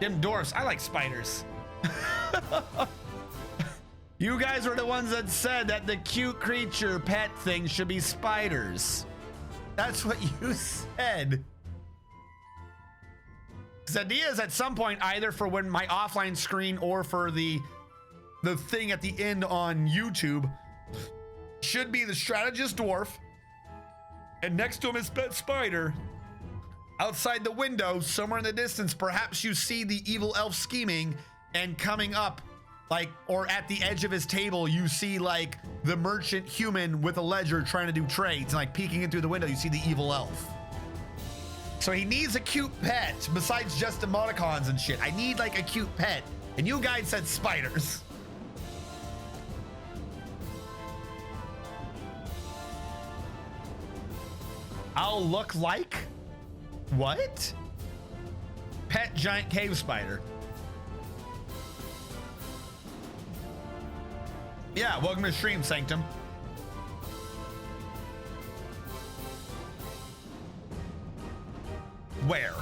Them dwarfs, I like spiders. You guys were the ones that said that the cute creature pet thing should be spiders. That's what you said. The idea is at some point, either for when my offline screen or for the thing at the end on YouTube, should be the strategist dwarf, and next to him is pet spider. Outside the window, somewhere in the distance, perhaps you see the evil elf scheming, and coming up, like, or at the edge of his table, you see like the merchant human with a ledger trying to do trades, and like peeking in through the window, you see the evil elf. So he needs a cute pet besides just emoticons and shit. I need like a cute pet, and you guys said spiders. I'll look like what? Pet giant cave spider. Yeah, welcome to stream, Sanctum. Where?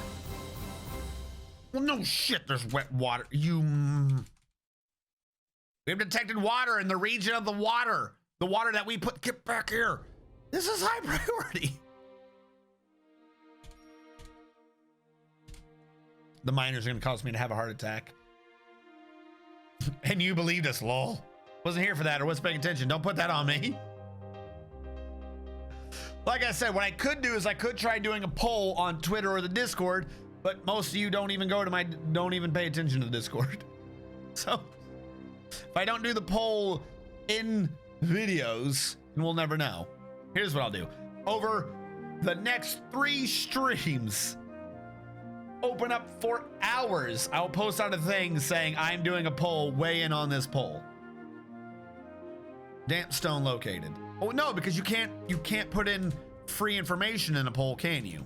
Well, no shit, there's wet water. We have detected water in the region of the water. The water that we put, get back here. This is high priority. The miners are gonna cause me to have a heart attack. And you believed us, lol. Wasn't here for that or wasn't paying attention. Don't put that on me. Like I said, what I could do is I could try doing a poll on Twitter or the Discord, but most of you don't even pay attention to the Discord. So if I don't do the poll in videos, then we'll never know. Here's what I'll do. Over the next 3 streams, open up for hours, I'll post out a thing saying I'm doing a poll, weigh in on this poll. Damp stone located. Oh no, because you can't put in free information in a poll, can you?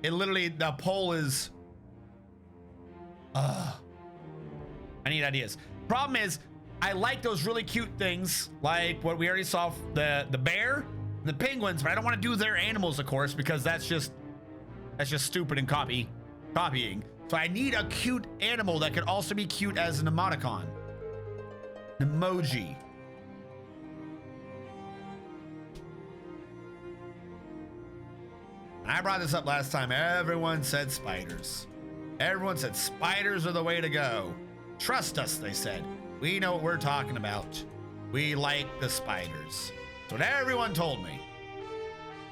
It literally, the poll is I need ideas. Problem is, I like those really cute things like what we already saw, the bear, the penguins, but I don't want to do their animals, of course, because that's just stupid and copying. So I need a cute animal that could also be cute as an emoticon. An emoji. I brought this up last time. Everyone said spiders. Everyone said spiders are the way to go. Trust us, they said. We know what we're talking about. We like the spiders. That's what everyone told me.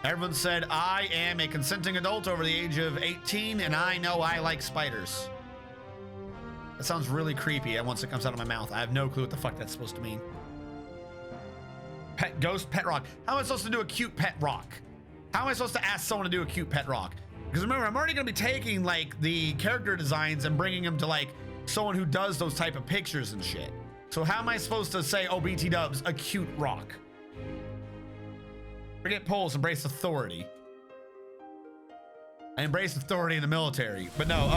Everyone said I am a consenting adult over the age of 18, and I know I like spiders. That sounds really creepy once it comes out of my mouth. I have no clue what the fuck that's supposed to mean. Pet ghost, pet rock. How am I supposed to do a cute pet rock? How am I supposed to ask someone to do a cute pet rock? Because remember, I'm already gonna be taking like the character designs and bringing them to like someone who does those type of pictures and shit. So how am I supposed to say, oh, BT dubs, a cute rock? Forget polls, embrace authority. I embrace authority in the military, but no,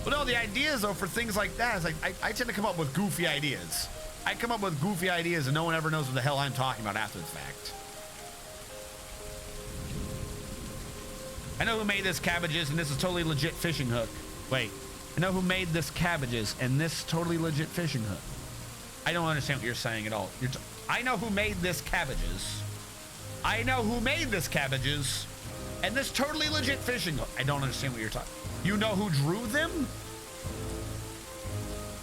well, no, the ideas though for things like that is like, I tend to come up with goofy ideas. I come up with goofy ideas and no one ever knows what the hell I'm talking about after the fact. I know who made this cabbages, and this is totally legit fishing hook. Wait, I know who made this cabbages, and this totally legit fishing hook. I don't understand what you're saying at all. I know who made this cabbages. I know who made this cabbages, and this totally legit fishing hook. I don't understand what you're talking. You know who drew them?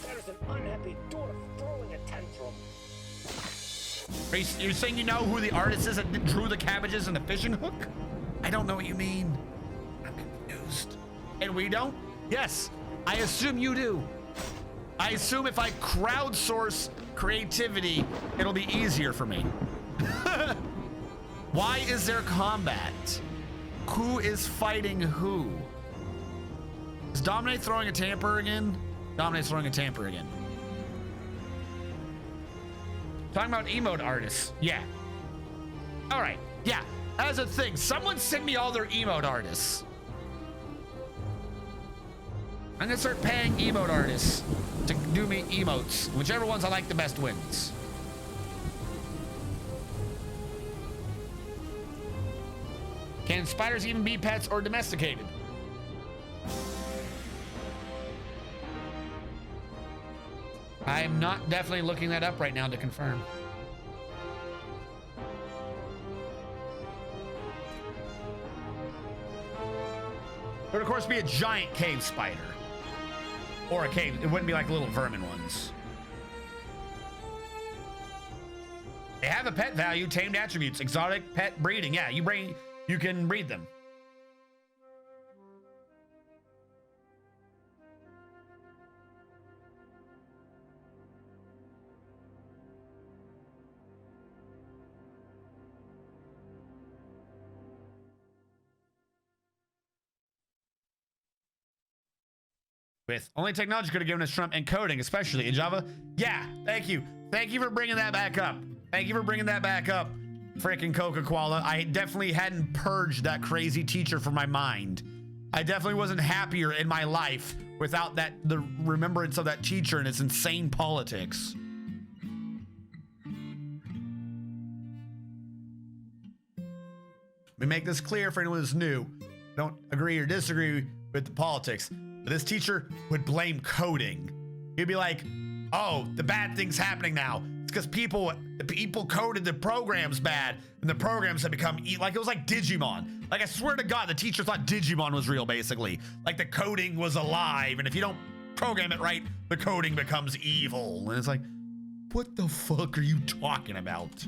There's an unhappy dwarf throwing a tantrum. You're saying you know who the artist is that drew the cabbages and the fishing hook? I don't know what you mean. I'm confused. And we don't? Yes, I assume you do. I assume if I crowdsource creativity, it'll be easier for me. Why is there combat? Who is fighting who? Is Dominate throwing a tamper again? Dominate's throwing a tamper again. Talking about emote artists. Yeah. All right. Yeah. That's a thing. Someone send me all their emote artists. I'm gonna start paying emote artists to do me emotes. Whichever ones I like the best wins. Can spiders even be pets or domesticated? I'm not definitely looking that up right now to confirm. It would of course be a giant cave spider. Or a cave, it wouldn't be like little vermin ones. They have a pet value, tamed attributes, exotic pet breeding. Yeah, you can breed them. With only technology could have given us Trump encoding, especially in Java. Yeah, thank you. Thank you for bringing that back up. Thank you for bringing that back up. Freaking Coca-Cola. I definitely hadn't purged that crazy teacher from my mind. I definitely wasn't happier in my life without the remembrance of that teacher and his insane politics. We make this clear for anyone who's new. Don't agree or disagree with the politics. But this teacher would blame coding. He'd be like, oh, the bad thing's happening now. It's because the people coded the programs bad, and the programs have become like it was like Digimon. Like I swear to God, the teacher thought Digimon was real, basically. Like the coding was alive, and if you don't program it right, the coding becomes evil. And it's like, what the fuck are you talking about?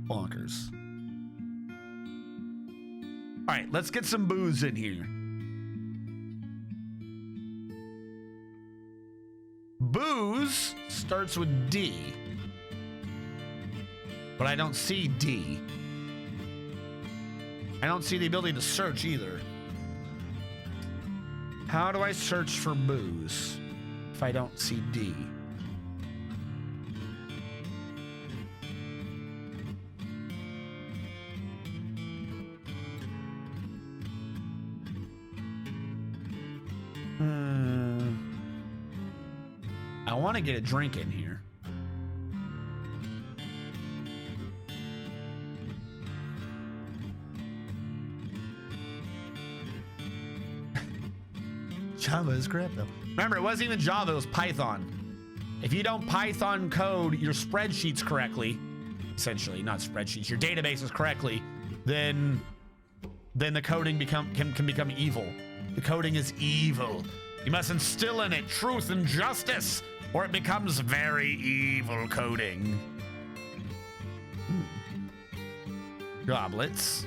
Bonkers. All right, let's get some booze in here. Booze starts with D, but I don't see D. I don't see the ability to search either. How do I search for booze if I don't see D? I want to get a drink in here. Java is crap though. Remember, it wasn't even Java, it was Python. If you don't Python code your spreadsheets correctly, essentially, not spreadsheets, your databases correctly, then the coding can become evil. The coding is evil. You must instill in it truth and justice, or it becomes very evil coding. Goblets.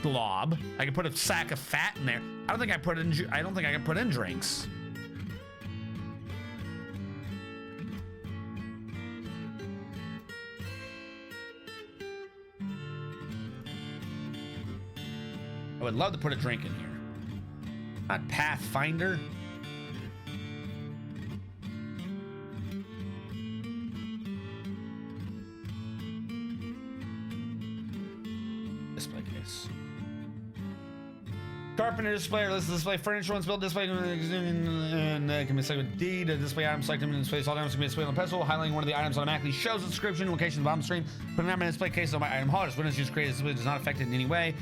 Glob. I can put a sack of fat in there. I don't think I can put in drinks. I would love to put a drink in here. Not Pathfinder. Display case. Carpenter display. Let's display furniture once built. Display and can be selected with D to display items. Select them and display all items can be displayed on the pedestal. Highlighting one of the items automatically shows the description and location of the bottom screen. Put an item in display case on my item holders. Windows use created display does not affect it in any way.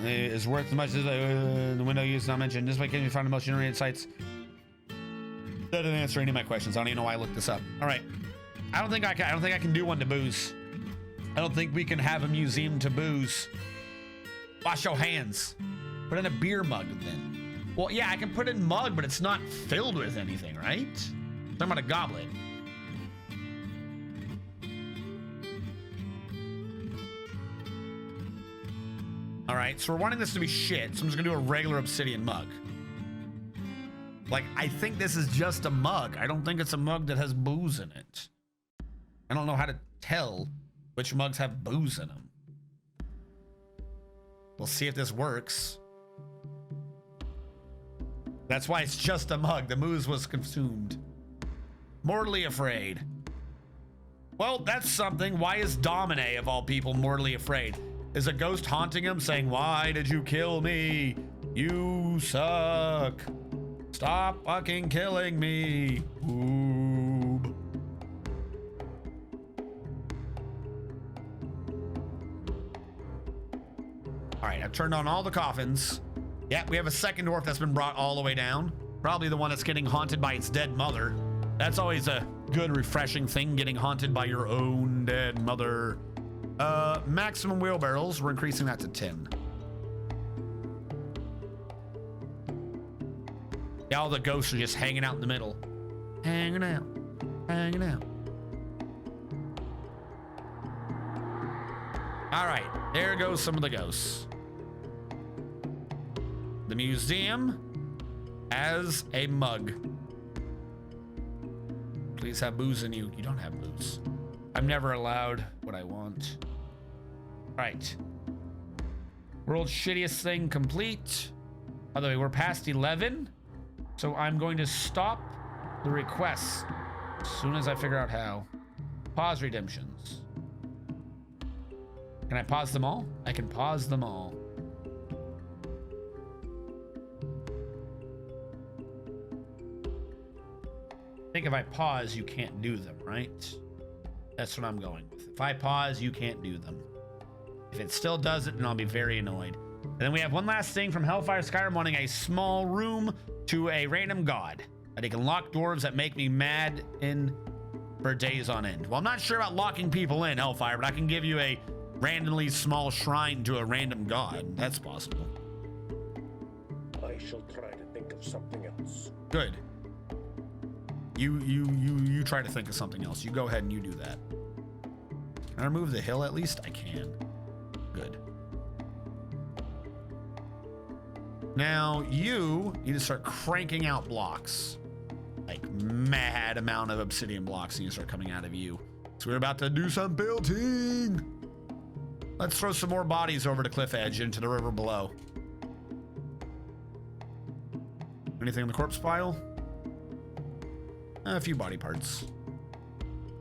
Is worth as much as the window use not mentioned. Display can be found in most generated sites. That didn't answer any of my questions. I don't even know why I looked this up. All right, I don't think I can do one to booze. I don't think we can have a museum to booze. Wash your hands. Put in a beer mug then. Well, yeah, I can put in mug, but it's not filled with anything, right? I'm talking about a goblet. All right, so we're wanting this to be shit, so I'm just gonna do a regular obsidian mug. Like, I think this is just a mug. I don't think it's a mug that has booze in it. I don't know how to tell which mugs have booze in them. We'll see if this works. That's why it's just a mug. The booze was consumed. Mortally afraid. Well, that's something. Why is Domine, of all people, mortally afraid? Is a ghost haunting him saying, why did you kill me? You suck. Stop fucking killing me. Oob. All right, I've turned on all the coffins. Yeah, we have a second dwarf that's been brought all the way down. Probably the one that's getting haunted by its dead mother. That's always a good, refreshing thing, getting haunted by your own dead mother. Maximum wheelbarrows, we're increasing that to 10. Yeah, all the ghosts are just hanging out in the middle. Hanging out, hanging out. All right, there goes some of the ghosts. The museum has a mug. Please have booze in you. You don't have booze. I'm never allowed what I want. All right. World's shittiest thing complete. By the way, we're past 11. So I'm going to stop the requests as soon as I figure out how. Pause redemptions. Can I pause them all? I can pause them all. I think if I pause, you can't do them, right? That's what I'm going with. If I pause, you can't do them. If it still does it, then I'll be very annoyed. And then we have one last thing from Hellfire Skyrim, wanting a small room to a random god that he can lock dwarves that make me mad in for days on end. Well, I'm not sure about locking people in, Hellfire, but I can give you a randomly small shrine to a random god. That's possible. I shall try to think of something else. Good. You try to think of something else. You go ahead and you do that. Can I remove the hill at least? I can. Good. Now you need to start cranking out blocks. Like mad amount of obsidian blocks need to start coming out of you. So we're about to do some building. Let's throw some more bodies over the cliff edge into the river below. Anything in the corpse pile? A few body parts.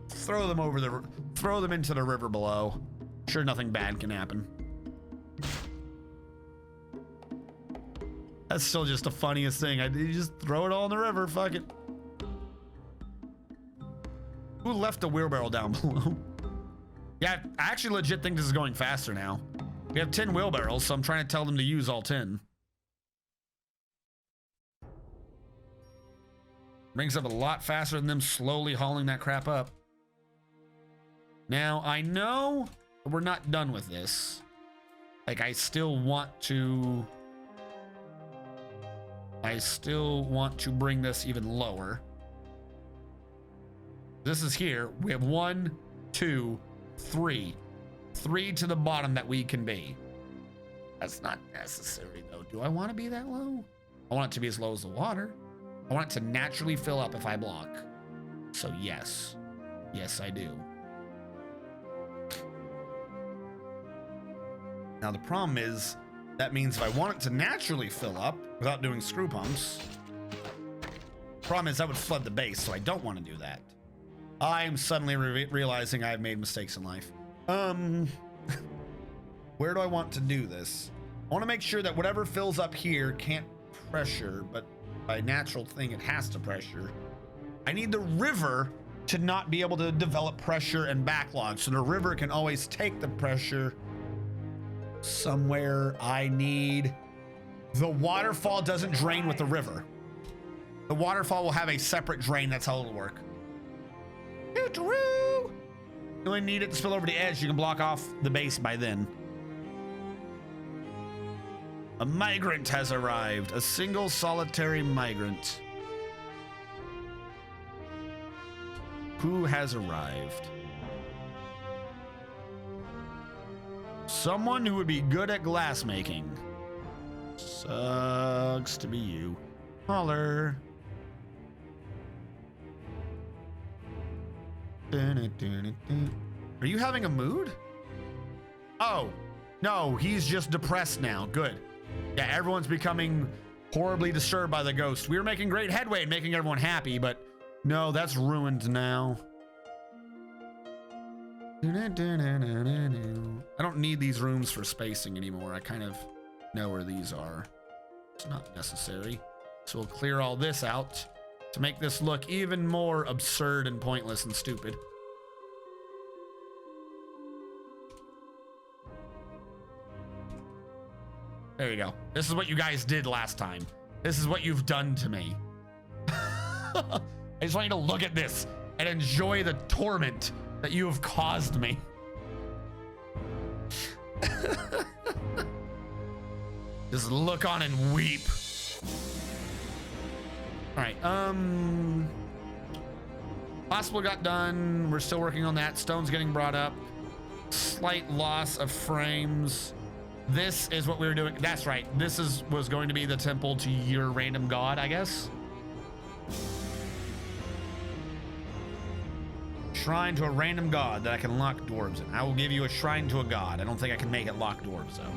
Throw them into the river below. Sure, nothing bad can happen. That's still just the funniest thing. You just throw it all in the river. Fuck it. Who left the wheelbarrow down below? Yeah, I actually legit think this is going faster now. We have 10 wheelbarrows, so I'm trying to tell them to use all 10. Brings up a lot faster than them slowly hauling that crap up. Now, I know we're not done with this. Like, I still want to bring this even lower. This is here. We have 1, 2, 3. 3 to the bottom that we can be. That's not necessary, though. Do I want to be that low? I want it to be as low as the water. I want it to naturally fill up if I block. So yes. Yes, I do. Now the problem is, that means if I want it to naturally fill up without doing screw pumps, problem is that would flood the base, so I don't want to do that. I'm suddenly realizing I've made mistakes in life. Where do I want to do this? I want to make sure that whatever fills up here can't pressure, but by natural thing it has to pressure. I need the river to not be able to develop pressure and backlog, so the river can always take the pressure somewhere. I need the waterfall doesn't drain with the river. The waterfall will have a separate drain. That's how it'll work. You only need it to spill over the edge. You can block off the base by then. A migrant has arrived. A single solitary migrant. Who has arrived? Someone who would be good at glass making. Sucks to be you. Holler. Are you having a mood? Oh, no, he's just depressed now. Good. Yeah, everyone's becoming horribly disturbed by the ghost. We were making great headway in making everyone happy, but no, that's ruined now. I don't need these rooms for spacing anymore. I kind of know where these are. It's not necessary. So we'll clear all this out to make this look even more absurd and pointless and stupid. There you go. This is what you guys did last time. This is what you've done to me. I just want you to look at this and enjoy the torment that you have caused me. Just look on and weep. All right, hospital got done. We're still working on that. Stone's getting brought up. Slight loss of frames. This is what we were doing. That's right. This was going to be the temple to your random god, I guess. Shrine to a random god that I can lock dwarves in. I will give you a shrine to a god. I don't think I can make it lock dwarves though.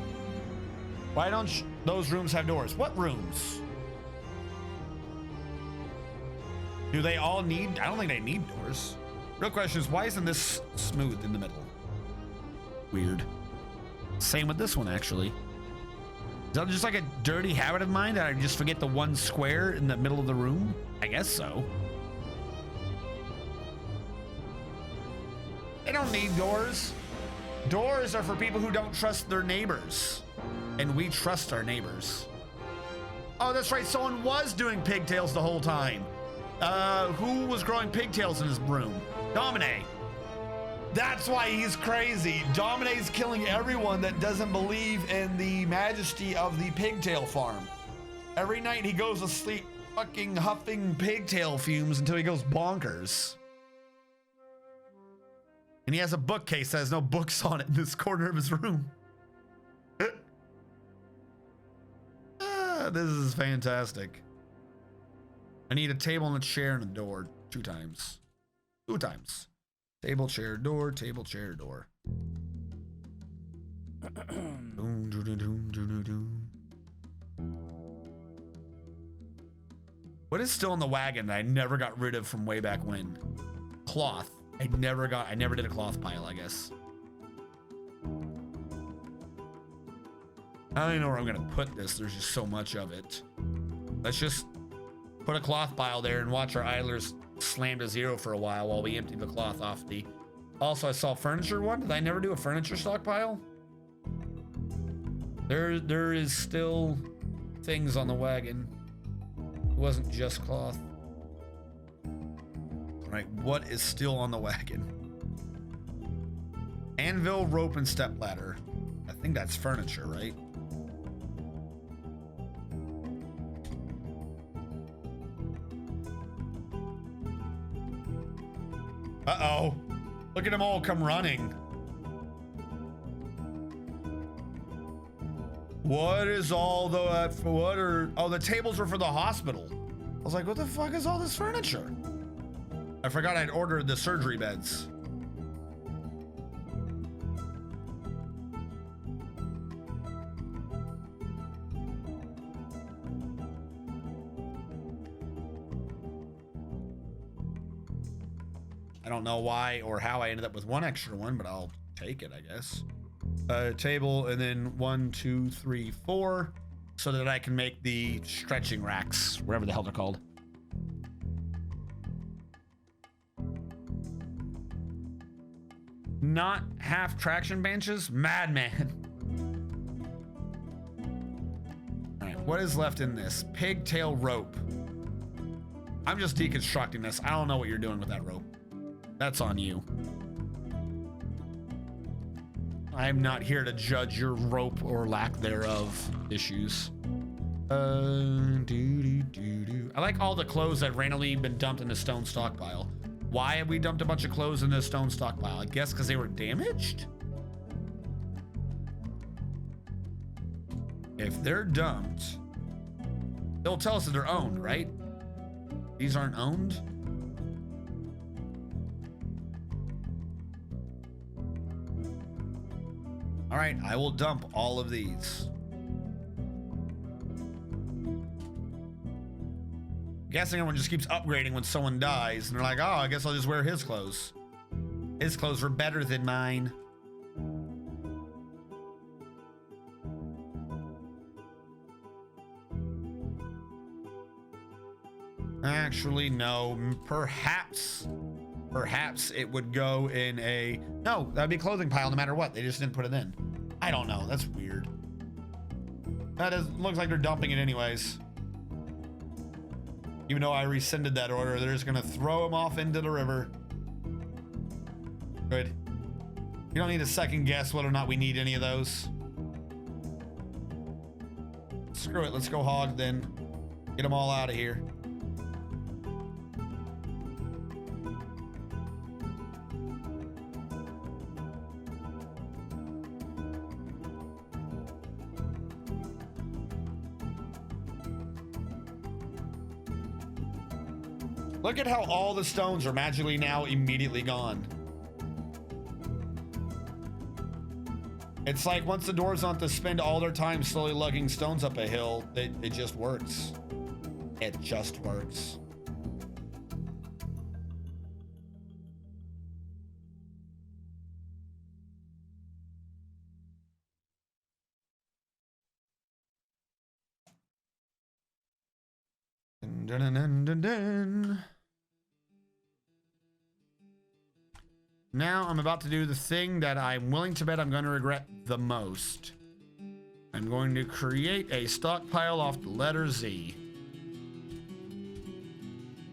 Why don't those rooms have doors? What rooms? Do they all need? I don't think they need doors. Real question is, why isn't this smooth in the middle? Weird. Same with this one, actually. Is that just like a dirty habit of mine that I just forget the one square in the middle of the room? I guess so. They don't need doors. Doors are for people who don't trust their neighbors. And we trust our neighbors. Oh, that's right. Someone was doing pigtails the whole time. Who was growing pigtails in his room? Domine. That's why he's crazy. Domine's killing everyone that doesn't believe in the majesty of the pigtail farm. Every night he goes to sleep fucking huffing pigtail fumes until he goes bonkers. And he has a bookcase that has no books on it in this corner of his room. This is fantastic. I need a table and a chair and a door 2 times. 2 times. Table, chair, door, table, chair, door. What is still in the wagon that I never got rid of from way back when? Cloth. I never did a cloth pile, I guess. I don't even know where I'm gonna put this. There's just so much of it. Let's just put a cloth pile there and watch our idlers slam to 0 for a while we empty the cloth off the... Also, I saw furniture one. Did I never do a furniture stockpile? There is still things on the wagon. It wasn't just cloth. All right, what is still on the wagon? Anvil, rope, and step ladder. I think that's furniture, right? Uh-oh. Look at them all come running. What is all the... Oh, the tables were for the hospital. I was like, what the fuck is all this furniture? I forgot I'd ordered the surgery beds. I don't know why or how I ended up with 1 extra one, but I'll take it, I guess. Table, and then 1, 2, 3, 4, so that I can make the stretching racks, whatever the hell they're called. Not half traction benches? Madman. All right, what is left in this? Pigtail rope. I'm just deconstructing this. I don't know what you're doing with that rope. That's on you. I'm not here to judge your rope or lack thereof issues. I like all the clothes that randomly been dumped in the stone stockpile. Why have we dumped a bunch of clothes in the stone stockpile? I guess because they were damaged? If they're dumped, they'll tell us that they're owned, right? These aren't owned? All right, I will dump all of these. Guessing everyone just keeps upgrading when someone dies, and they're like, oh, I guess I'll just wear his clothes. His clothes were better than mine. Actually, no. Perhaps it would go in a... No, that'd be a clothing pile no matter what. They just didn't put it in. I don't know. That's weird. Looks like they're dumping it anyways. Even though I rescinded that order, they're just gonna throw him off into the river. Good. You don't need to second guess whether or not we need any of those. Screw it, let's go hog then. Get them all out of here. Look at how all the stones are magically now immediately gone. It's like once the dwarves don't have to spend all their time slowly lugging stones up a hill, it just works. It just works. Dun, dun, dun, dun, dun. Now I'm about to do the thing that I'm willing to bet I'm going to regret the most. I'm going to create a stockpile off the letter Z.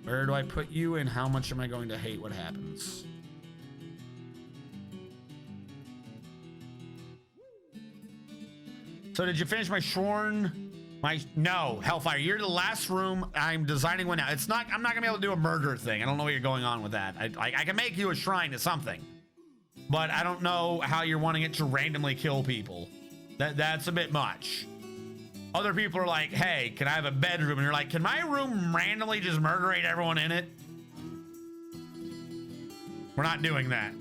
Where do I put you and how much am I going to hate what happens? So did you finish my Shorn? No, Hellfire, you're the last room. I'm designing one now. I'm not gonna be able to do a murder thing. I don't know what you're going on with that. I can make you a shrine to something, but I don't know how you're wanting it to randomly kill people. That's a bit much. Other people are like, hey, can I have a bedroom? And you're like, can my room randomly just murderate everyone in it? We're not doing that.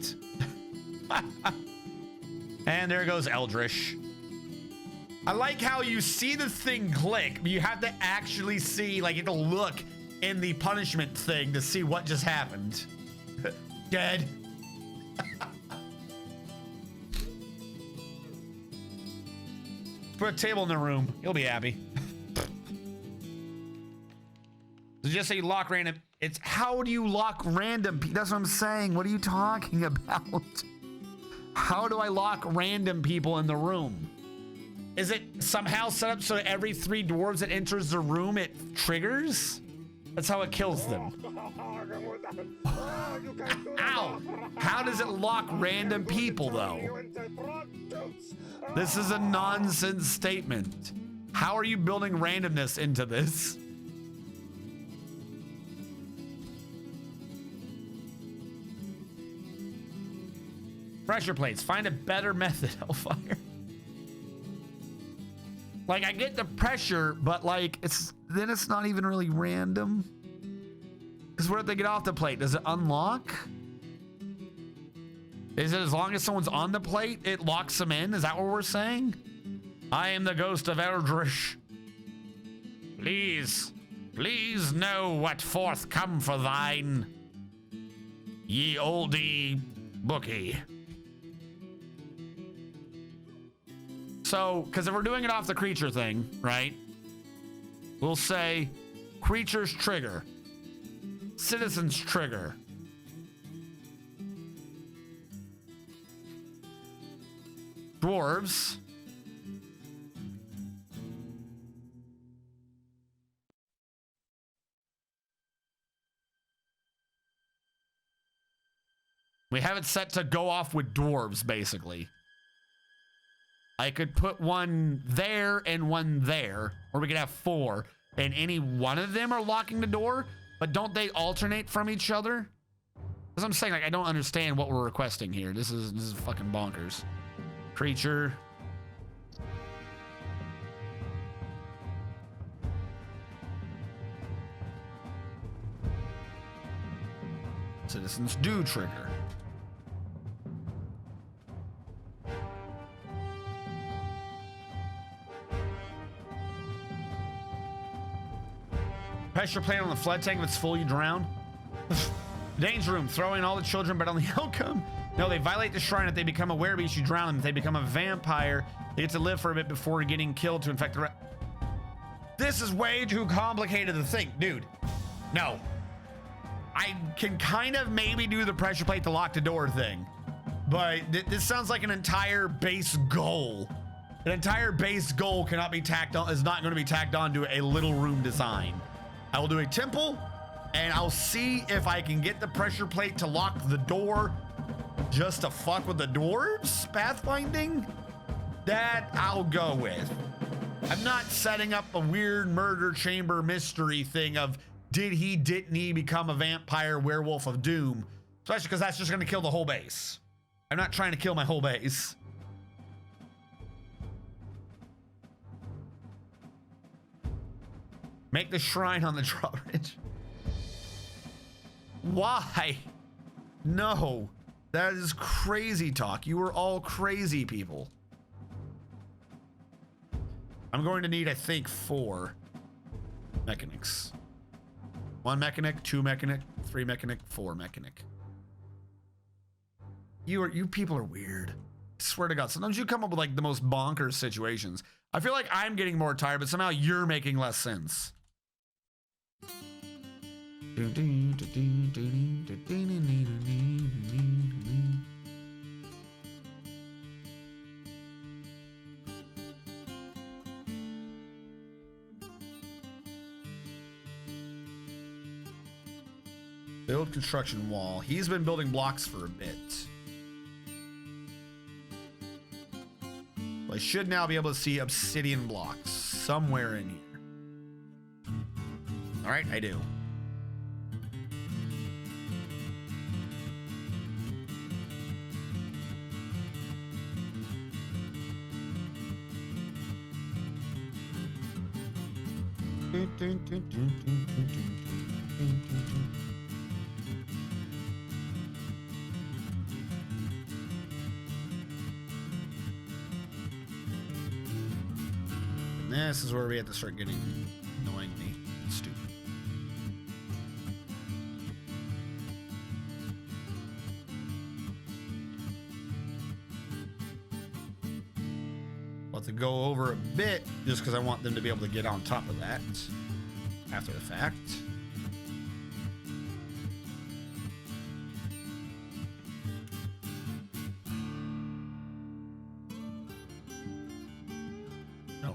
And there goes Eldritch. I like how you see the thing click, but you have to actually see, like, you have to look in the punishment thing to see what just happened. Dead. Put a table in the room. You'll be happy. So just say lock random. It's how do you lock random? That's what I'm saying. What are you talking about? How do I lock random people in the room? Is it somehow set up so every 3 dwarves that enters the room, it triggers? That's how it kills them. Ow! How does it lock random people, though? This is a nonsense statement. How are you building randomness into this? Pressure plates. Find a better method, Hellfire. Like, I get the pressure, but like, it's not even really random. Because where did they get off the plate? Does it unlock? Is it as long as someone's on the plate, it locks them in? Is that what we're saying? I am the ghost of Eldritch. Please know what forth come for thine, ye oldie bookie. So, because if we're doing it off the creature thing, right? We'll say creatures trigger, citizens trigger, dwarves, we have it set to go off with dwarves, basically. I could put one there and one there, or we could have 4, and any one of them are locking the door, but don't they alternate from each other? Because I'm saying, like, I don't understand what we're requesting here. This is fucking bonkers. Creature. Citizens do trigger. Pressure plate on the flood tank. If it's full, you drown. Danger room. Throw in all the children, but on the outcome. No, they violate the shrine. If they become a werebeast, you drown them. If they become a vampire, they get to live for a bit before getting killed to infect the rest. This is way too complicated to think, dude. No. I can kind of maybe do the pressure plate to lock the door thing, but this sounds like an entire base goal. An entire base goal cannot be tacked on, is not going to be tacked on to a little room design. I will do a temple, and I'll see if I can get the pressure plate to lock the door just to fuck with the dwarves pathfinding. That I'll go with. I'm not setting up a weird murder chamber mystery thing of didn't he become a vampire werewolf of doom, especially because that's just going to kill the whole base. I'm not trying to kill my whole base. Make the shrine on the drawbridge. Why? No, that is crazy talk. You are all crazy people. I'm going to need, I think, 4 mechanics. 1 mechanic, 2 mechanic, 3 mechanic, 4 mechanic. You people are weird. I swear to God, sometimes you come up with like the most bonkers situations. I feel like I'm getting more tired, but somehow you're making less sense. Build construction wall. He's been building blocks for a bit. I should now be able to see obsidian blocks somewhere in here. All right, I do. This is where we have to start getting annoyingly stupid. We'll have to go over a bit just because I want them to be able to get on top of that after the fact.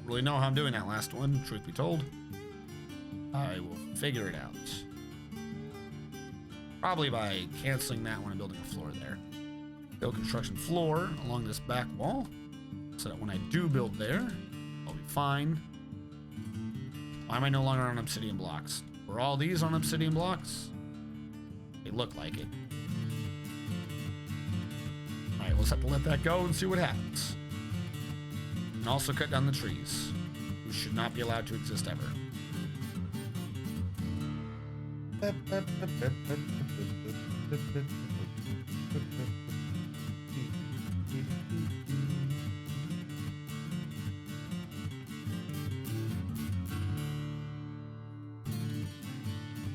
Really know how I'm doing that last one, truth be told. I will figure it out. Probably by canceling that one and building a floor there. Build construction floor along this back wall so that when I do build there, I'll be fine. Why am I no longer on obsidian blocks? Were all these on obsidian blocks? They look like it. Alright, we'll just have to let that go and see what happens. And also cut down the trees, who should not be allowed to exist ever.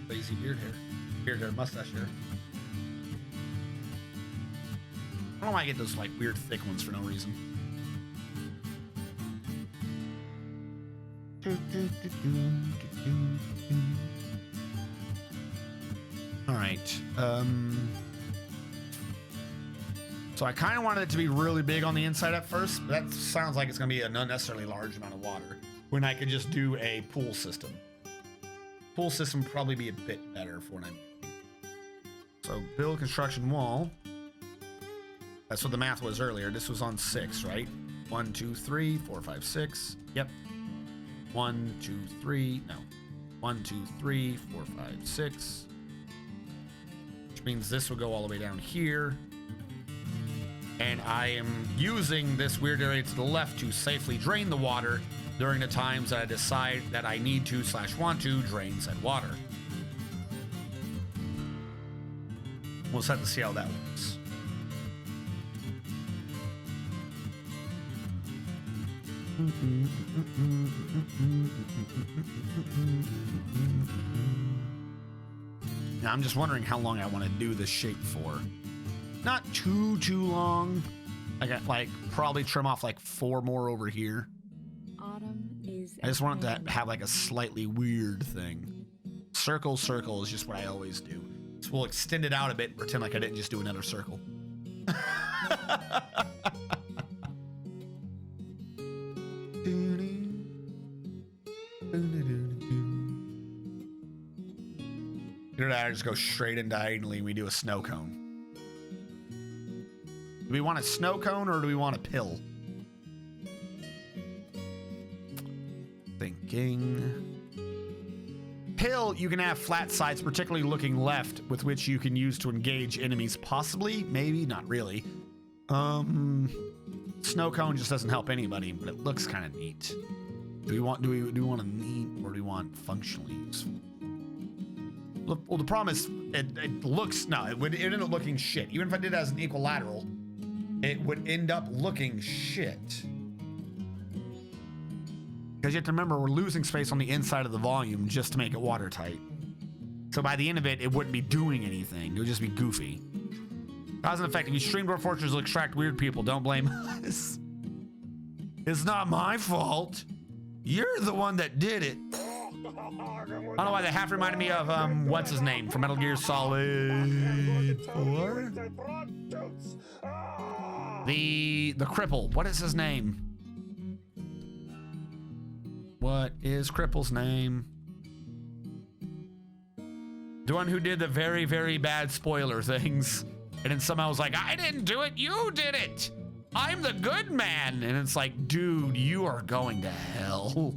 Lazy beard hair, mustache hair. I don't know why I get those like weird thick ones for no reason. All right. So I kind of wanted it to be really big on the inside at first, but that sounds like it's going to be an unnecessarily large amount of water when I could just do a pool system. Pool system would probably be a bit better for what I'm doing. So build construction wall. That's what the math was earlier. This was on 6, right? 1, 2, 3, 4, 5, 6. Yep. 1, 2, 3, no. 1, 2, 3, 4, 5, 6. Which means this will go all the way down here. And I am using this weird area to the left to safely drain the water during the times that I decide that I need to / want to drain said water. We'll just have to see how that works. Now I'm just wondering how long I want to do this shape for. Not too long. I got like probably trim off like 4 more over here. Autumn is I just want it to have like a slightly weird thing. Circle is just what I always do. So we'll extend it out a bit and pretend like I didn't just do another circle. Either that or just go straight and diagonally and we do a snow cone. Do we want a snow cone or do we want a pill? Thinking. Pill, you can have flat sides, particularly looking left, with which you can use to engage enemies. Possibly, maybe, not really. Snow cone just doesn't help anybody, but it looks kind of neat. Do we want a neat or do we want functionally useful? Well, the problem is it looks it would end up looking shit. Even if I did it as an equilateral, it would end up looking shit. Because you have to remember, we're losing space on the inside of the volume just to make it watertight. So by the end of it, it wouldn't be doing anything. It would just be goofy. Cause and effect. If you stream Dwarf Fortress, will extract weird people. Don't blame us. It's not my fault. You're the one that did it. I don't know why they half reminded me of what's his name from Metal Gear Solid 4? The cripple. What is his name? What is Cripple's name? The one who did the very, very bad spoiler things. And then somehow was like, I didn't do it, you did it. I'm the good man. And it's like, dude, you are going to hell.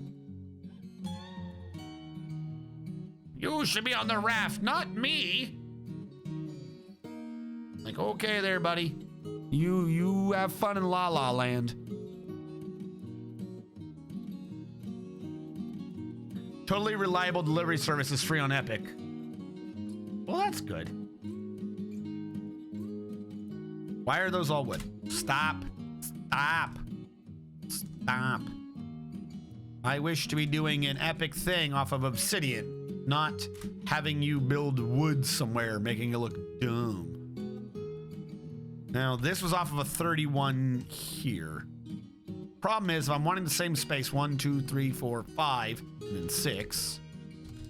You should be on the raft, not me. Like, okay there, buddy. You have fun in La La Land. Totally reliable delivery service is free on Epic. Well, that's good. Why are those all wood? Stop. Stop. Stop. I wish to be doing an epic thing off of obsidian, not having you build wood somewhere, making it look dumb. Now, this was off of a 31 here. Problem is, if I'm wanting the same space, 1, 2, 3, 4, 5, and then 6,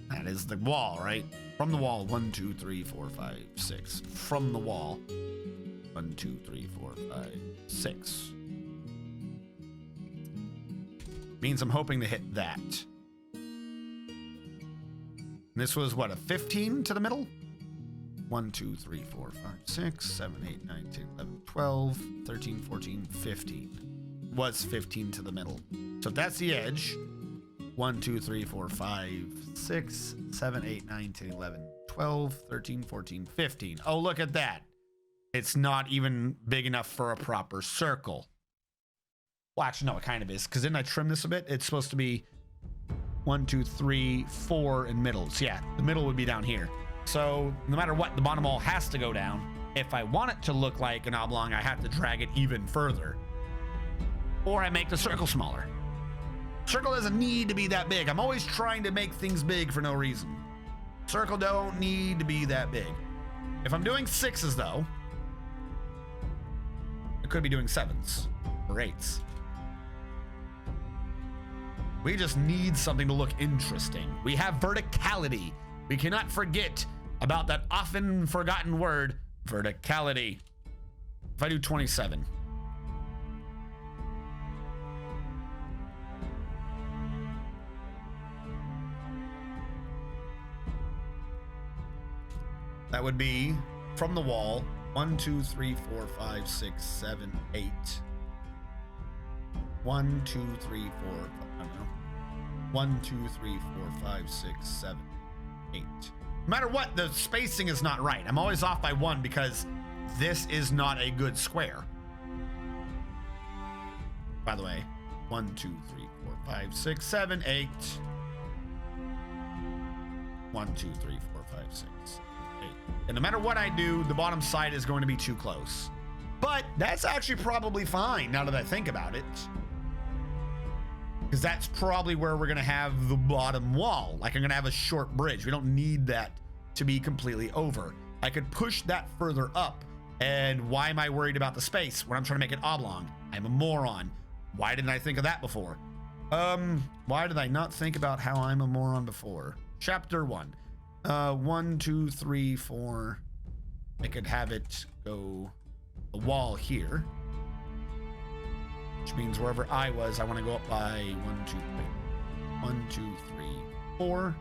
that is the wall, right? From the wall, 1, 2, 3, 4, 5, 6. From the wall, 1, 2, 3, 4, 5, 6. Means I'm hoping to hit that. This was what, a 15 to the middle? 1, 2, 3, 4, 5, 6, 7, 8, 9, 10, 11, 12, 13, 14, 15. Was 15 to the middle. So that's the edge. 1, 2, 3, 4, 5, 6, 7, 8, 9, 10, 11, 12, 13, 14, 15. Oh, look at that. It's not even big enough for a proper circle. Well, actually, no, it kind of is. Because didn't I trim this a bit? It's supposed to be 1, 2, 3, 4 in middle. So yeah, the middle would be down here. So no matter what, the bottom wall has to go down. If I want it to look like an oblong, I have to drag it even further. Or I make the circle smaller. Circle doesn't need to be that big. I'm always trying to make things big for no reason. Circle don't need to be that big. If I'm doing 6s though, I could be doing 7s or 8s. We just need something to look interesting. We have verticality. We cannot forget about that often forgotten word, verticality. If I do 27. That would be from the wall, 1, 2, 3, 4, 5, 6, 7, 8. 1, 2, 3, 4, I don't know. 1, 2, 3, 4, 5, 6, 7, 8. No matter what, the spacing is not right. I'm always off by 1 because this is not a good square. By the way, 1, 2, 3, 4, 5, 6, 7, 8. 1, 2, 3, 4, 5, 6. And no matter what I do, the bottom side is going to be too close. But that's actually probably fine now that I think about it. Because that's probably where we're going to have the bottom wall. Like I'm going to have a short bridge. We don't need that to be completely over. I could push that further up. And why am I worried about the space when I'm trying to make it oblong? I'm a moron. Why didn't I think of that before? Why did I not think about how I'm a moron before? Chapter 1. 1, 2, 3, 4. I could have it go the wall here, which means wherever I was, I want to go up by 1, 2, 3, 1, 2, 3, 4.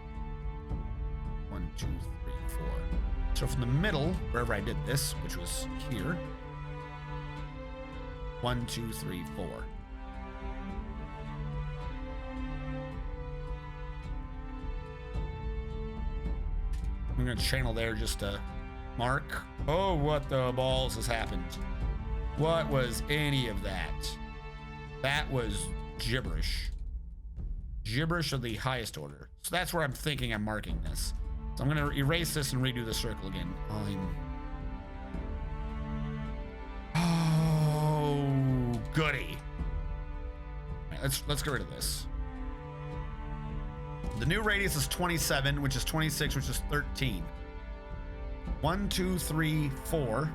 1, 2, 3, 4. So from the middle, wherever I did this, which was here, 1, 2, 3, 4. I'm gonna channel there just to mark. Oh, what the balls has happened? What was any of that? That was gibberish. Gibberish of the highest order. So that's where I'm thinking I'm marking this. So I'm gonna erase this and redo the circle again. Oh, goody. All right, let's get rid of this. The new radius is 27, which is 26, which is 13. 1, 2, 3, 4.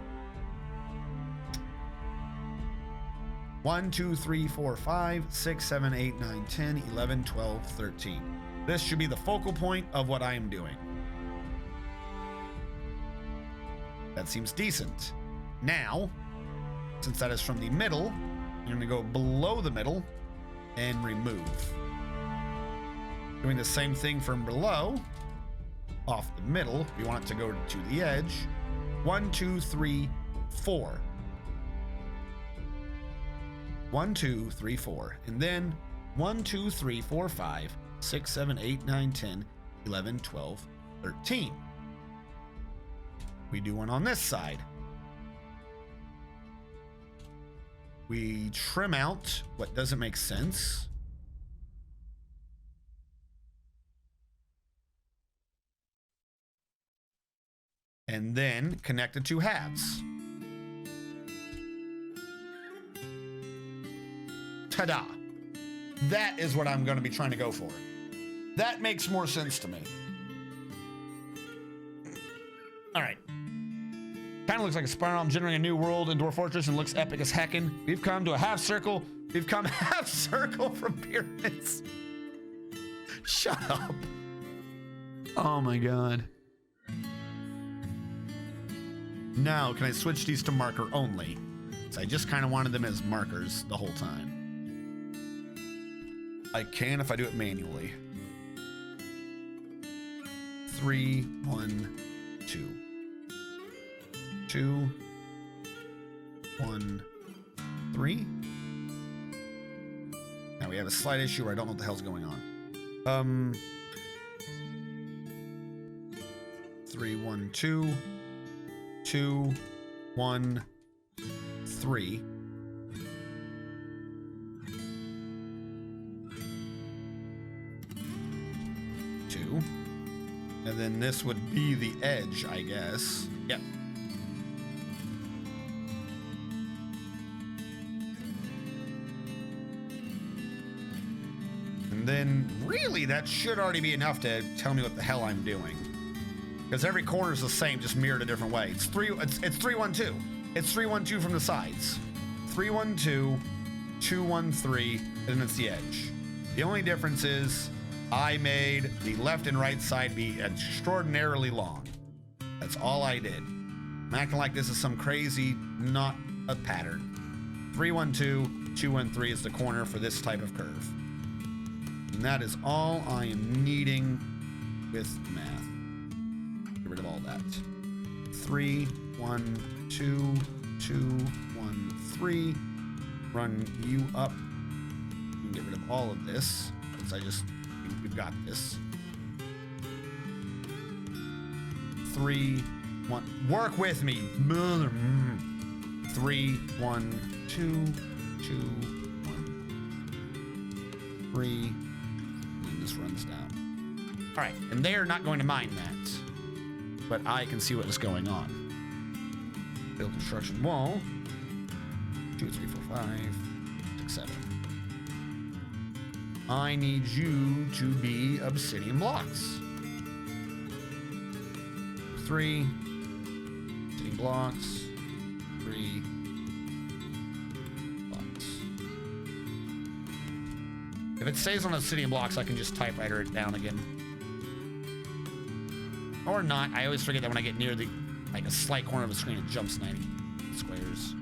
1, 2, 3, 4, 5, 6, 7, 8, 9, 10, 11, 12, 13. This should be the focal point of what I am doing. That seems decent. Now, since that is from the middle, I'm going to go below the middle and remove. Doing the same thing from below, off the middle. We want it to go to the edge. 1, 2, 3, 4. 1, 2, 3, 4. And then 1, 2, 3, 4, 5, 6, 7, 8, 9, 10, 11, 12, 13. We do one on this side. We trim out what doesn't make sense. And then connect the two halves. Ta-da. That is what I'm going to be trying to go for. That makes more sense to me. All right. Kind of looks like a spiral. I'm generating a new world in Dwarf Fortress and looks epic as heckin'. We've come to a half circle. We've come half circle from pyramids. Shut up. Oh my God. Now, can I switch these to marker only? So I just kind of wanted them as markers the whole time. I can if I do it manually. 3, 1, 2. 2, 1, 3. Now we have a slight issue where I don't know what the hell's going on. 3, 1, 2. 2, 1, 3. 2. And then this would be the edge, I guess. Yep. And then really that should already be enough to tell me what the hell I'm doing. Because every corner is the same, just mirrored a different way. It's 3, 1, 2. It's 3, 1, 2 from the sides. 3, 1, 2, 2, 1, 3, and then it's the edge. The only difference is I made the left and right side be extraordinarily long. That's all I did. I'm acting like this is some crazy, not a pattern. 3, 1, 2, 2, 1, 3 is the corner for this type of curve. And that is all I am needing with math. Get rid of all that. 3, 1, 2, 2, 1, 3. Run you up. And get rid of all of this, because we've got this. 3, 1. Work with me. 3, 1, 2, 2, 1, 3. And this runs down. All right, and they're not going to mind that, but I can see what is going on. Build construction wall. 2, 3, 4, 5, 6, 7. I need you to be obsidian blocks. 3 obsidian blocks. 3 blocks. If it stays on obsidian blocks, I can just typewriter it down again. Or not. I always forget that when I get near a slight corner of the screen, it jumps 90 squares.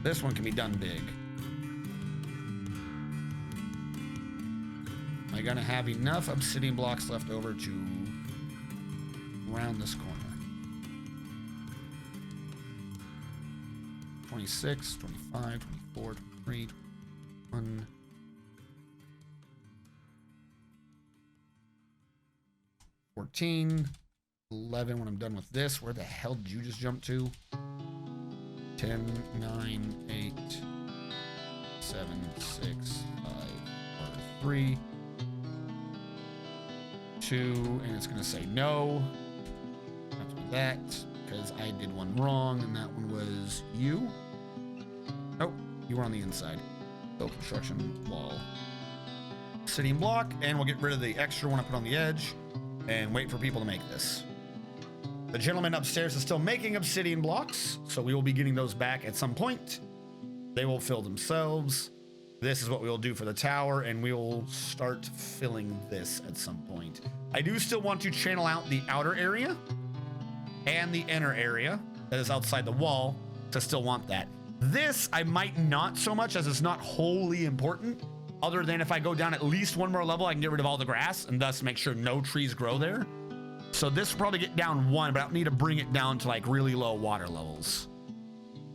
This one can be done big. I gonna have enough obsidian blocks left over to round this corner? 26, 25, 24, 23, 21. 14, 11 when I'm done with this. Where the hell did you just jump to? 10, 9, 8, 7, 6, 5, 4, 3, 2, and it's gonna say no. Not do that, because I did one wrong, and that one was you. Nope, you were on the inside. So construction wall. Obsidian block, and we'll get rid of the extra one I put on the edge, and wait for people to make this. The gentleman upstairs is still making obsidian blocks, so we will be getting those back at some point. They will fill themselves. This is what we will do for the tower, and we will start filling this at some point. I do still want to channel out the outer area and the inner area that is outside the wall, to still want that. This I might not so much, as it's not wholly important, other than if I go down at least one more level, I can get rid of all the grass and thus make sure no trees grow there. So this will probably get down 1, but I don't need to bring it down to like really low water levels.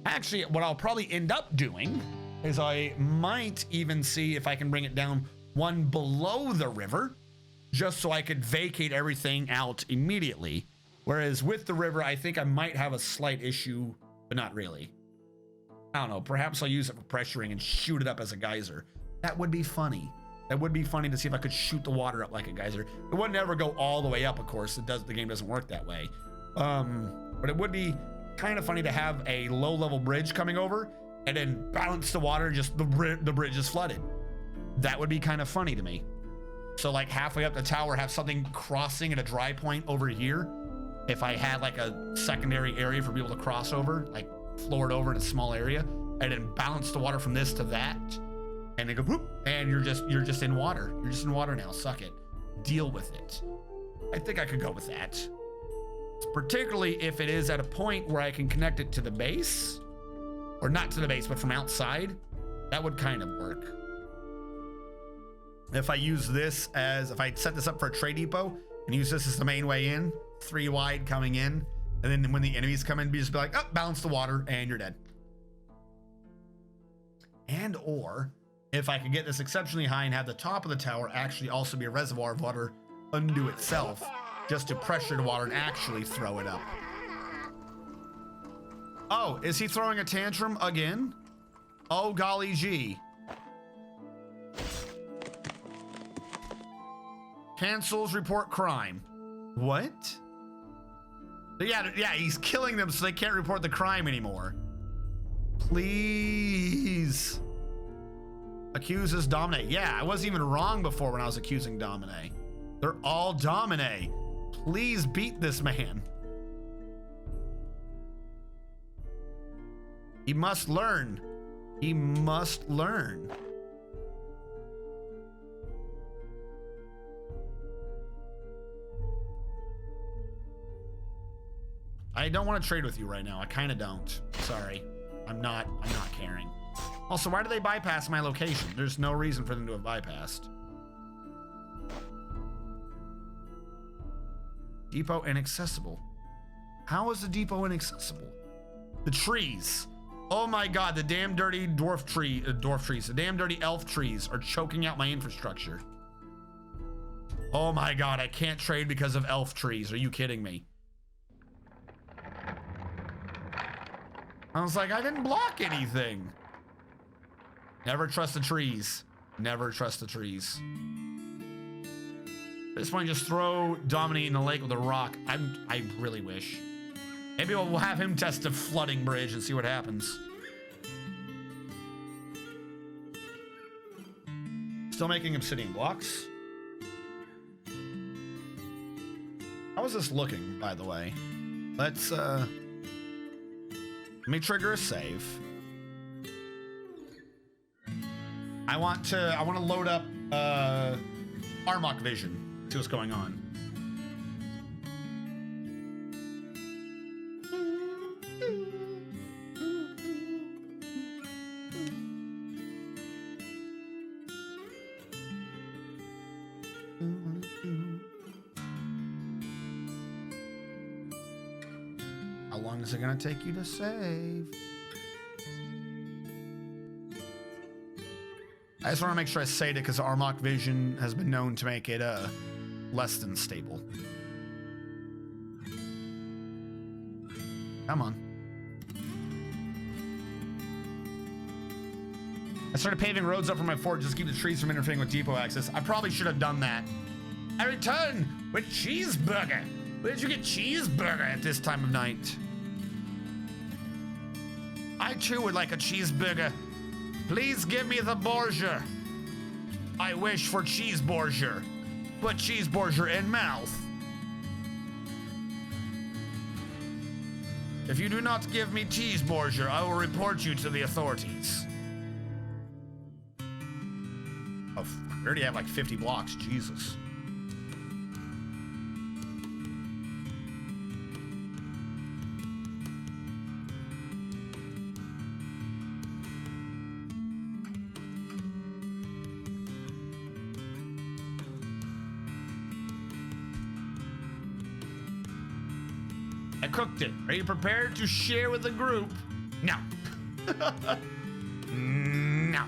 Actually, what I'll probably end up doing is I might even see if I can bring it down 1 below the river, just so I could vacate everything out immediately. Whereas with the river, I think I might have a slight issue, but not really. I don't know, perhaps I'll use it for pressuring and shoot it up as a geyser. That would be funny. That would be funny to see if I could shoot the water up like a geyser. It would never go all the way up, of course. The game doesn't work that way. But it would be kind of funny to have a low-level bridge coming over and then balance the water, just the bridge is flooded. That would be kind of funny to me. So like halfway up the tower, have something crossing at a dry point over here. If I had like a secondary area for people to cross over, like floor it over in a small area, and then balance the water from this to that, and then go whoop, and you're just in water. You're just in water now. Suck it. Deal with it. I think I could go with that. Particularly if it is at a point where I can connect it to the base, or not to the base, but from outside. That would kind of work. If I use this as, if I set this up for a trade depot and use this as the main way in, 3 wide coming in, and then when the enemies come in, just be like, oh, balance the water, and you're dead. And or if I could get this exceptionally high and have the top of the tower actually also be a reservoir of water unto itself, just to pressure the water and actually throw it up. Oh, is he throwing a tantrum again? Oh, golly gee. Cancels report crime. What? Yeah, he's killing them so they can't report the crime anymore. Please. Accuses Domine. Yeah, I wasn't even wrong before when I was accusing Domine. They're all Domine. Please beat this man. He must learn. He must learn. I don't want to trade with you right now. I kind of don't. Sorry. I'm not caring. Also, why do they bypass my location? There's no reason for them to have bypassed. Depot inaccessible. How is the depot inaccessible? The trees. Oh my god, the damn dirty dwarf trees, the damn dirty elf trees are choking out my infrastructure. Oh my god, I can't trade because of elf trees. Are you kidding me? I was like, I didn't block anything. Never trust the trees. Never trust the trees. At this point, just throw Dominique in the lake with a rock. I really wish. Maybe we'll have him test a flooding bridge and see what happens. Still making obsidian blocks. How is this looking, by the way? Let's let me trigger a save. I want to load up Armok Vision, see what's going on. How long is it gonna take you to save? I just want to make sure I saved it because Armok Vision has been known to make it less than stable. Come on. I started paving roads up for my fort just to keep the trees from interfering with depot access. I probably should have done that. I return with cheeseburger. Where did you get cheeseburger at this time of night? I too would like a cheeseburger. Please give me the Borgia. I wish for cheeseburger. Put cheeseburger in mouth. If you do not give me cheeseburger, I will report you to the authorities. Oh, we already have like 50 blocks. Jesus. I cooked it. Are you prepared to share with the group? No. No.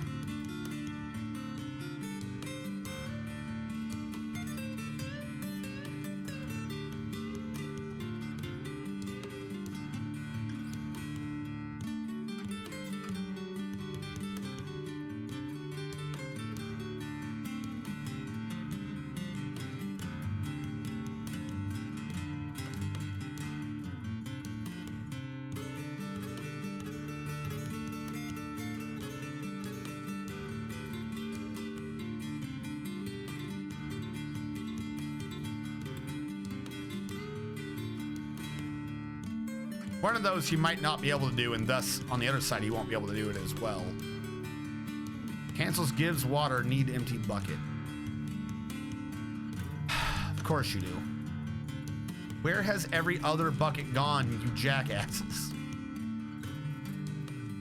One of those you might not be able to do, and thus on the other side you won't be able to do it as well. Cancels gives water, need empty bucket. Of course you do. Where has every other bucket gone, you jackasses?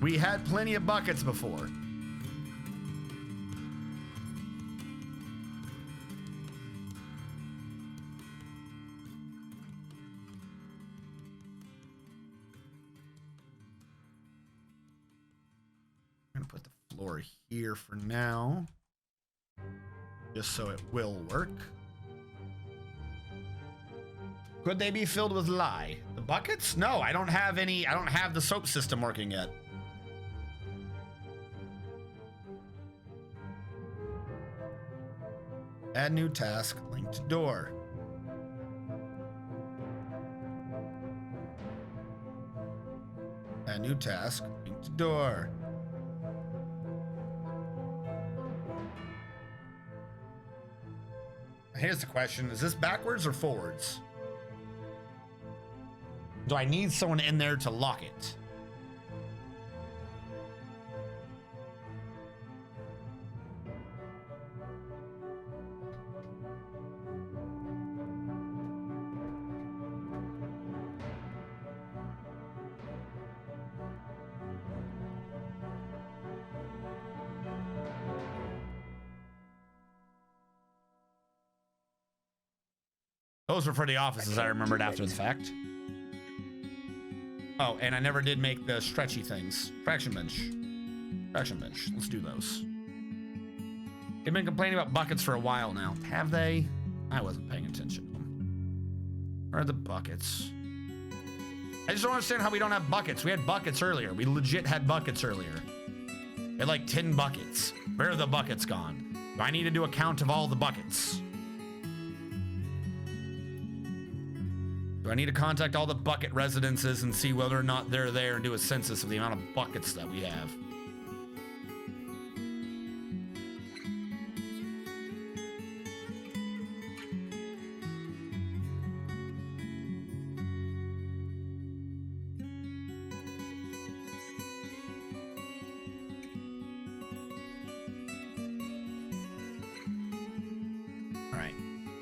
We had plenty of buckets before. Here for now, just so it will work. Could they be filled with lye? The buckets? No, I don't have any. I don't have the soap system working yet. Add new task, link to door. Add new task, link to door. Here's the question. Is this backwards or forwards? Do I need someone in there to lock it? Those were for the offices I remembered after the fact. Oh, and I never did make the stretchy things. Fraction bench. Fraction bench. Let's do those. They've been complaining about buckets for a while now. Have they? I wasn't paying attention to them. Where are the buckets? I just don't understand how we don't have buckets. We had buckets earlier. We legit had buckets earlier. We had like 10 buckets. Where are the buckets gone? Do I need to do a count of all the buckets? Do I need to contact all the bucket residences and see whether or not they're there and do a census of the amount of buckets that we have?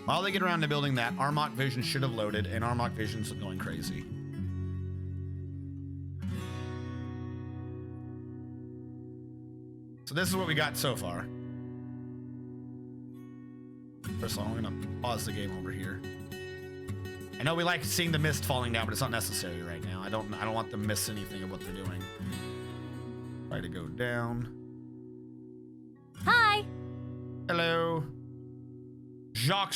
While they get around to building that, Armok Vision should have loaded, and Armok Vision's going crazy. So this is what we got so far. First of all, I'm gonna pause the game over here. I know we like seeing the mist falling down, but it's not necessary right now. I don't want them to miss anything of what they're doing. Try to go down. Hi. Hello. Jacques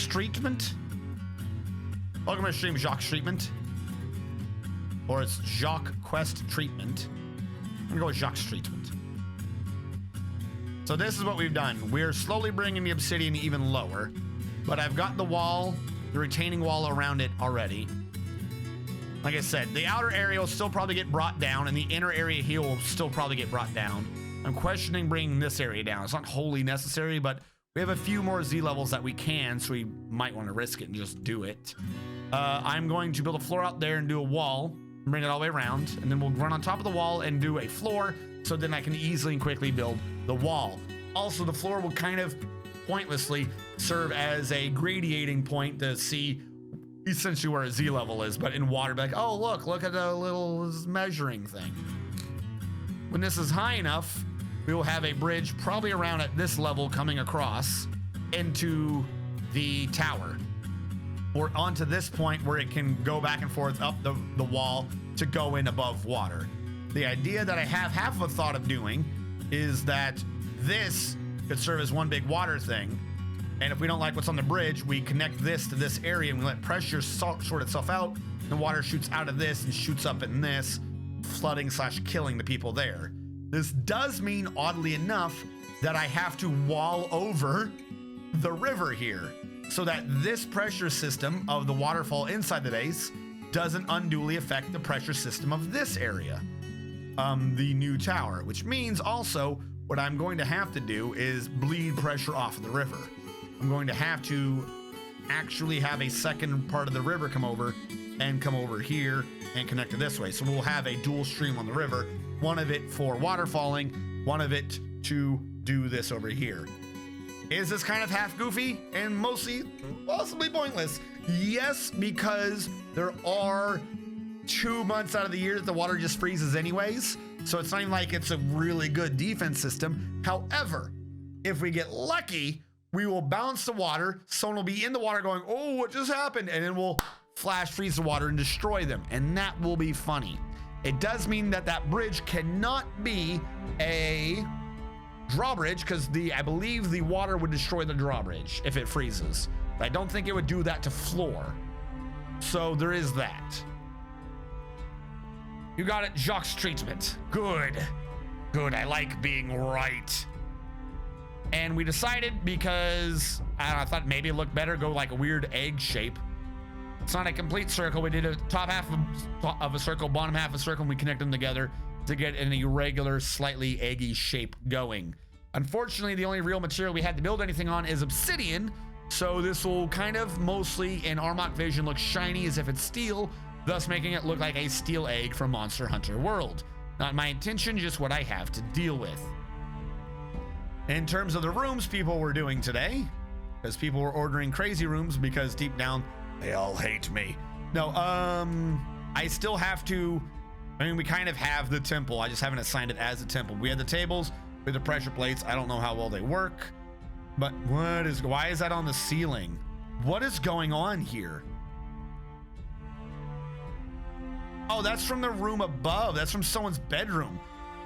Treatment. Welcome to stream, Jacques Treatment. Or it's Jacques Quest Treatment. I'm gonna go with Jacques Treatment. So this is what we've done. We're slowly bringing the obsidian even lower, but I've got the wall, the retaining wall around it already. Like I said, the outer area will still probably get brought down, and the inner area here will still probably get brought down. I'm questioning bringing this area down. It's not wholly necessary, but we have a few more Z levels that we can, so we might want to risk it and just do it. I'm going to build a floor out there and do a wall, and bring it all the way around, and then we'll run on top of the wall and do a floor, so then I can easily and quickly build the wall. Also, the floor will kind of pointlessly serve as a gradiating point to see essentially where a Z level is, but in water, be like, oh, look at the little measuring thing. When this is high enough, we will have a bridge probably around at this level coming across into the tower, or onto this point where it can go back and forth up the wall to go in above water. The idea that I have half of a thought of doing is that this could serve as one big water thing, and if we don't like what's on the bridge, we connect this to this area and we let pressure sort itself out. The water shoots out of this and shoots up in this, flooding / killing the people there. This does mean, oddly enough, that I have to wall over the river here so that this pressure system of the waterfall inside the base doesn't unduly affect the pressure system of this area, the new tower, which means also what I'm going to have to do is bleed pressure off of the river. I'm going to have to actually have a second part of the river come over here and connect it this way. So we'll have a dual stream on the river, one of it for waterfalling, one of it to do this over here. Is this kind of half goofy and mostly possibly pointless? Yes, because there are 2 months out of the year that the water just freezes anyways. So it's not even like it's a really good defense system. However, if we get lucky, we will bounce the water. Someone will be in the water going, oh, what just happened? And then we'll flash freeze the water and destroy them. And that will be funny. It does mean that that bridge cannot be a drawbridge, because I believe the water would destroy the drawbridge if it freezes. I don't think it would do that to floor. So there is that. You got it, Jacques Treatment. Good. Good, I like being right. And we decided, because I thought maybe it looked better, go like a weird egg shape. It's not a complete circle. We did a top half of a circle, bottom half of a circle, and we connect them together to get an irregular, slightly eggy shape going. Unfortunately, the only real material we had to build anything on is obsidian, so this will kind of mostly, in Armok Vision, look shiny as if it's steel, thus making it look like a steel egg from Monster Hunter World. Not my intention, just what I have to deal with. In terms of the rooms people were doing today, because people were ordering crazy rooms because deep down, they all hate me. No, I still have to, we kind of have the temple. I just haven't assigned it as a temple. We had the tables with the pressure plates. I don't know how well they work, but why is that on the ceiling? What is going on here? Oh, that's from the room above. That's from someone's bedroom.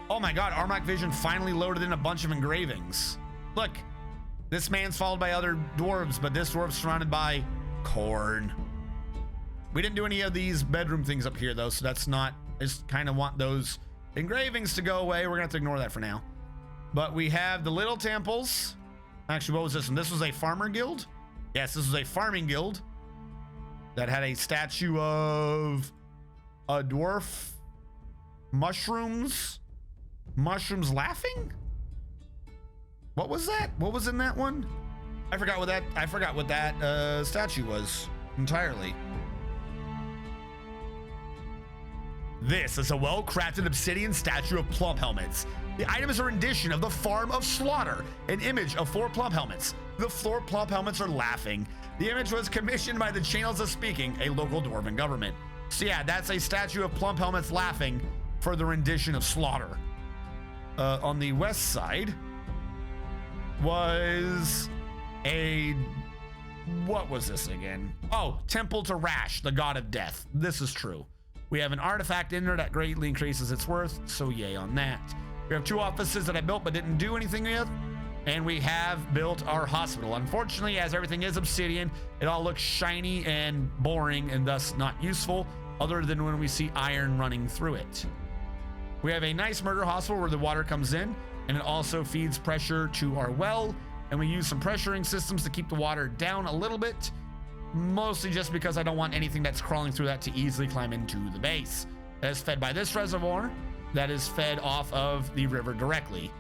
Oh my God, Armok Vision finally loaded in a bunch of engravings. Look, this man's followed by other dwarves, but this dwarf's surrounded by corn. We didn't do any of these bedroom things up here though, so that's not, I just kind of want those engravings to go away. We're gonna have to ignore that for now. But we have the little temples. Actually, what was this one? This was a farmer guild? Yes, this was a farming guild that had a statue of a dwarf mushrooms laughing. What was that? What was in that one? I forgot what that statue was entirely. This is a well-crafted obsidian statue of plump helmets. The item is a rendition of the Farm of Slaughter, an image of 4 plump helmets. The 4 plump helmets are laughing. The image was commissioned by the Channels of Speaking, a local dwarven government. So yeah, that's a statue of plump helmets laughing for the rendition of Slaughter. On the west side was what was this again? Oh, Temple to Rash, the god of death. This is true. We have an artifact in there that greatly increases its worth, so yay on that. We have 2 offices that I built but didn't do anything with, and we have built our hospital. Unfortunately, as everything is obsidian, it all looks shiny and boring and thus not useful, other than when we see iron running through it. We have a nice murder hospital where the water comes in, and it also feeds pressure to our well, and we use some pressuring systems to keep the water down a little bit, mostly just because I don't want anything that's crawling through that to easily climb into the base. That is fed by this reservoir, that is fed off of the river directly.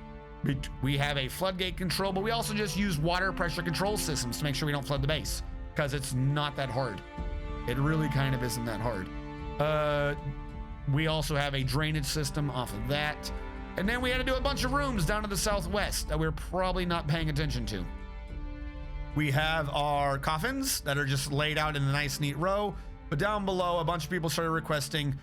We have a floodgate control, but we also just use water pressure control systems to make sure we don't flood the base, because it's not that hard. It really kind of isn't that hard. We also have a drainage system off of that. And then we had to do a bunch of rooms down to the southwest that we're probably not paying attention to. We have our coffins that are just laid out in a nice neat row, but down below a bunch of people started requesting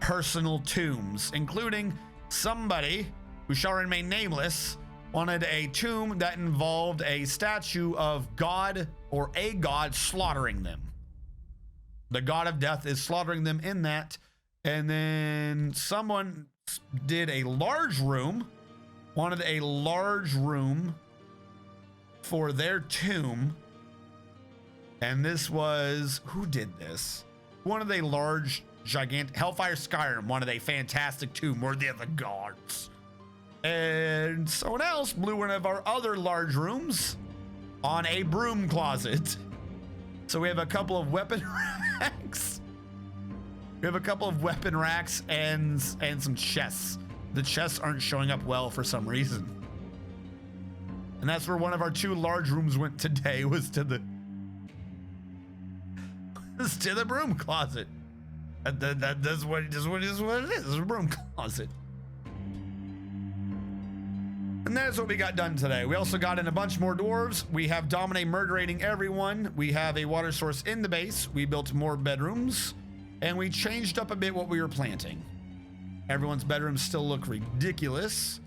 personal tombs, including somebody who shall remain nameless wanted a tomb that involved a statue of God or a god slaughtering them. The god of death is slaughtering them in that. And then someone did a large room, wanted a large room for their tomb. And this was, who did this? One of the large, gigantic, Hellfire Skyrim wanted a fantastic tomb worthy of the gods. And someone else blew one of our other large rooms on a broom closet. So we have a couple of weapon racks. We have a couple of weapon racks and some chests. The chests aren't showing up well for some reason. And that's where one of our 2 large rooms went today, was to the broom closet. That's what it is. It's a broom closet. And that's what we got done today. We also got in a bunch more dwarves. We have Dominate murderating everyone. We have a water source in the base. We built more bedrooms. And we changed up a bit what we were planting. Everyone's bedrooms still look ridiculous.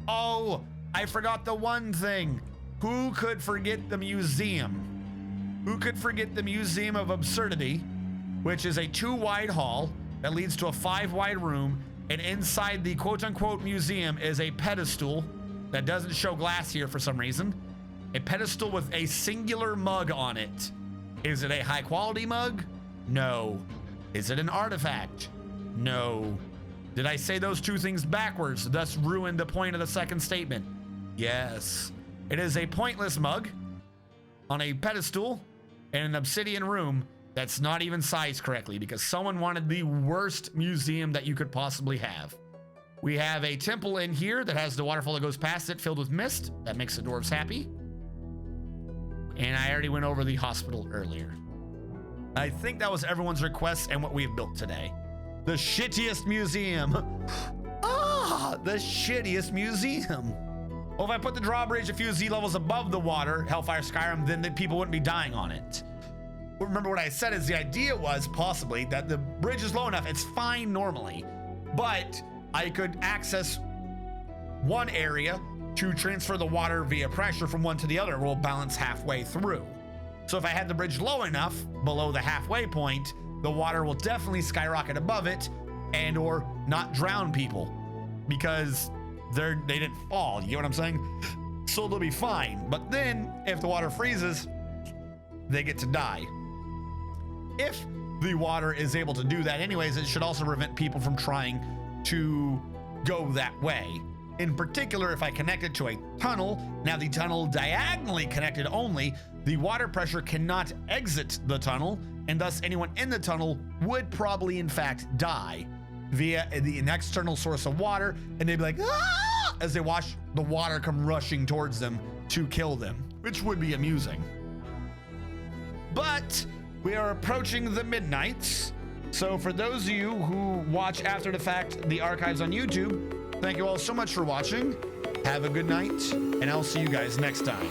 Oh, I forgot the one thing. Who could forget the museum? Who could forget the Museum of Absurdity, which is a 2-wide hall that leads to a 5-wide room. And inside the quote-unquote museum is a pedestal that doesn't show glass here for some reason. A pedestal with a singular mug on it. Is it a high-quality mug? No. Is it an artifact? No. Did I say those 2 things backwards, thus ruin the point of the second statement? Yes. It is a pointless mug on a pedestal in an obsidian room that's not even sized correctly because someone wanted the worst museum that you could possibly have. We have a temple in here that has the waterfall that goes past it filled with mist. That makes the dwarves happy. And I already went over the hospital earlier. I think that was everyone's requests and what we've built today. The shittiest museum. The shittiest museum. Well, if I put the drawbridge a few Z levels above the water, Hellfire Skyrim, then the people wouldn't be dying on it. Remember what I said is the idea was possibly that the bridge is low enough. It's fine normally, but I could access one area to transfer the water via pressure from one to the other. We'll balance halfway through. So if I had the bridge low enough below the halfway point, the water will definitely skyrocket above it and or not drown people because they didn't fall. You know what I'm saying? So they'll be fine. But then if the water freezes, they get to die. If the water is able to do that anyways, it should also prevent people from trying to go that way. In particular, if I connect it to a tunnel, now the tunnel diagonally connected only, the water pressure cannot exit the tunnel, and thus anyone in the tunnel would probably in fact die via an external source of water, and they'd be like, ah! As they watch the water come rushing towards them to kill them, which would be amusing. But we are approaching the midnights. So for those of you who watch after the fact the archives on YouTube, thank you all so much for watching. Have a good night, and I'll see you guys next time.